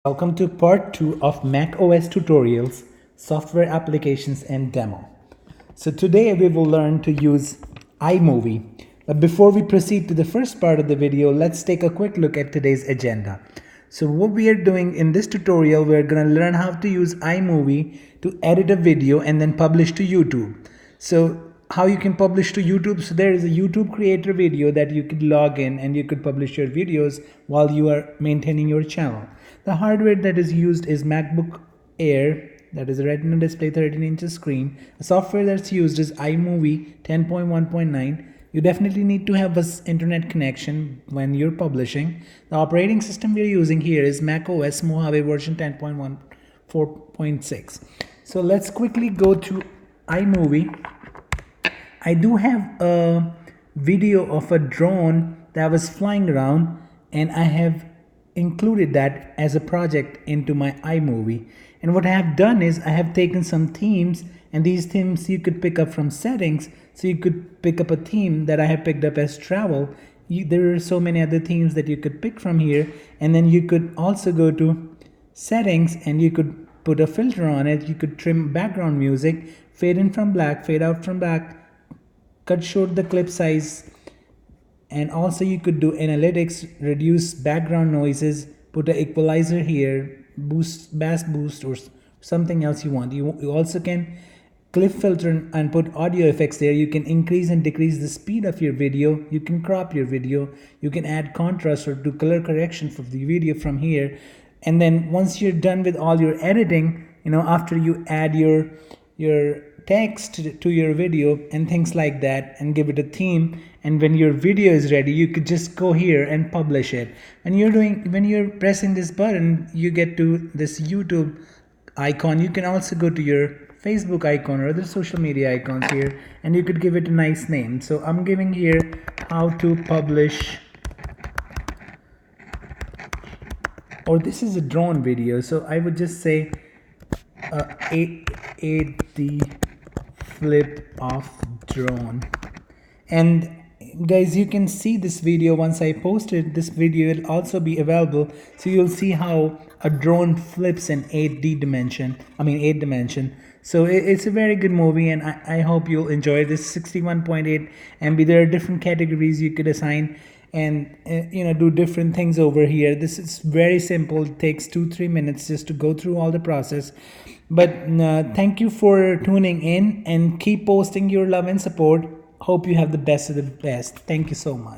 Welcome to part 2 of macOS tutorials, software applications and demo. So today we will learn to use iMovie. But before we proceed to the first part of the video, let's take a quick look at today's agenda. So what we are doing in this tutorial, we're going to learn how to use iMovie to edit a video and then publish to YouTube. So how you can publish to YouTube. So there is a YouTube creator video that you could log in and you could publish your videos while you are maintaining your channel. The hardware that is used is MacBook Air, that is a Retina display 13-inch screen. The software that's used is iMovie 10.1.9. You definitely need to have an internet connection when you're publishing. The operating system we're using here is macOS Mojave version 10.1.4.6. So let's quickly go to iMovie. I do have a video of a drone that was flying around, and I have included that as a project into my iMovie. And what I have done is I have taken some themes, and these themes you could pick up from settings. So you could pick up a theme that I have picked up as travel. There are so many other themes that you could pick from here, and then you could also go to settings and you could put a filter on it. You could trim background music, fade in from black, fade out from black, cut short the clip size, and also you could do analytics, reduce background noises, put an equalizer here, boost, bass boost, or something else you want. You also can clip filter and put audio effects there. You can increase and decrease the speed of your video. You can crop your video. You can add contrast or do color correction for the video from here. And then once you're done with all your editing, after you add your text to your video and things like that and give it a theme, and when your video is ready, you could just go here and publish it. When you're pressing this button, you get to this YouTube icon. You can also go to your Facebook icon or other social media icons here, and you could give it a nice name. So I'm giving here how to publish, or this is a drone video, so I would just say the flip of drone. And guys, you can see this video once I post it. This video will also be available, so you'll see how a drone flips in 8 dimension. So it's a very good movie, and I hope you'll enjoy this. 61.8 MB. There are different categories you could assign and do different things over here. This is very simple. It takes 2-3 minutes just to go through all the process. But thank you for tuning in, and keep posting your love and support. Hope you have the best of the best. Thank you so much.